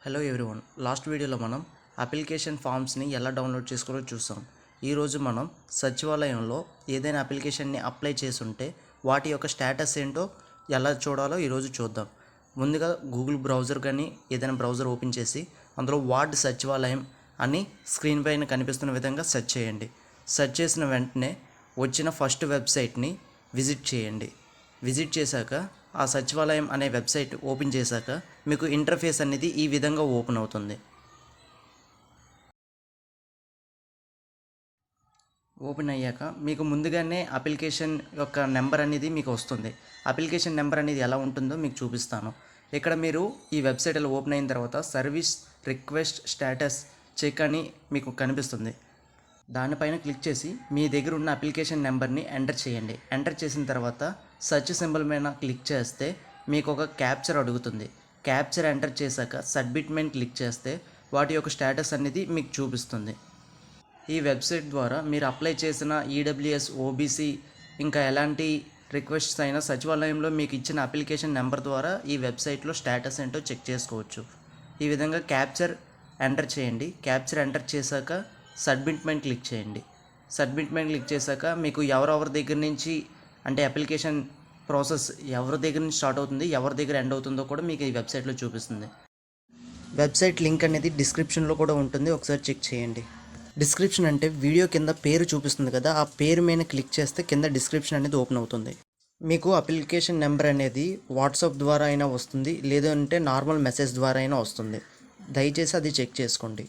Hello everyone, last వీడియోలో మనం application ఫామ్స్ని ఎలా డౌన్లోడ్ చేసుకోవాలో చూసాం. ఈరోజు మనం సచివాలయంలో ఏదైనా అప్లికేషన్ని అప్లై చేసుంటే వాటి యొక్క స్టేటస్ ఏంటో ఎలా చూడాలో ఈరోజు చూద్దాం. ముందుగా గూగుల్ బ్రౌజర్ కానీ ఏదైనా బ్రౌజర్ ఓపెన్ చేసి అందులో వార్డ్ సచివాలయం అని స్క్రీన్ పైన కనిపిస్తున్న విధంగా సెర్చ్ చేయండి. సెర్చ్ చేసిన వెంటనే వచ్చిన ఫస్ట్ వెబ్సైట్ని విజిట్ చేయండి. విజిట్ చేశాక ఆ సచివాలయం అనే వెబ్సైట్ ఓపెన్ చేశాక మీకు ఇంటర్ఫేస్ అనేది ఈ విధంగా ఓపెన్ అవుతుంది. ఓపెన్ అయ్యాక మీకు ముందుగానే అప్లికేషన్ యొక్క నెంబర్ అనేది మీకు వస్తుంది. అప్లికేషన్ నెంబర్ అనేది ఎలా ఉంటుందో మీకు చూపిస్తాను. ఇక్కడ మీరు ఈ వెబ్సైట్ ఇలా ఓపెన్ అయిన తర్వాత సర్వీస్ రిక్వెస్ట్ స్టేటస్ చెక్ అని మీకు కనిపిస్తుంది. దానిపైన క్లిక్ చేసి మీ దగ్గర ఉన్న అప్లికేషన్ నెంబర్ని ఎంటర్ చేయండి. ఎంటర్ చేసిన తర్వాత సెర్చ్ సింబల్ మీద క్లిక్ చేస్తే మీకు ఒక క్యాప్చర్ అడుగుతుంది. క్యాప్చర్ ఎంటర్ చేశాక సబ్మిట్ మీద క్లిక్ చేస్తే వాటి యొక్క స్టేటస్ అనేది మీకు చూపిస్తుంది. ఈ వెబ్సైట్ ద్వారా మీరు అప్లై చేసిన ఈడబ్ల్యూఎస్, ఓబీసీ ఇంకా ఎలాంటి రిక్వెస్ట్స్ అయినా సచివాలయంలో మీకు ఇచ్చిన అప్లికేషన్ నెంబర్ ద్వారా ఈ వెబ్సైట్లో స్టేటస్ ఏంటో చెక్ చేసుకోవచ్చు. ఈ విధంగా క్యాప్చర్ ఎంటర్ చేయండి. క్యాప్చర్ ఎంటర్ చేశాక సబ్మిట్ మీద క్లిక్ చేయండి. సబ్మిట్ మీద క్లిక్ చేశాక మీకు ఎవరెవరి దగ్గర నుంచి అంటే అప్లికేషన్ ప్రాసెస్ ఎవరి దగ్గర నుంచి స్టార్ట్ అవుతుంది, ఎవరి దగ్గర ఎండ్ అవుతుందో కూడా మీకు ఈ వెబ్సైట్లో చూపిస్తుంది. వెబ్సైట్ లింక్ అనేది డిస్క్రిప్షన్లో కూడా ఉంటుంది, ఒకసారి చెక్ చేయండి. డిస్క్రిప్షన్ అంటే వీడియో కింద పేరు చూపిస్తుంది కదా, ఆ పేరు మీద క్లిక్ చేస్తే కింద డిస్క్రిప్షన్ అనేది ఓపెన్ అవుతుంది. మీకు అప్లికేషన్ నెంబర్ అనేది వాట్సాప్ ద్వారా అయినా వస్తుంది, లేదంటే నార్మల్ మెసేజ్ ద్వారా అయినా వస్తుంది. దయచేసి అది చెక్ చేసుకోండి.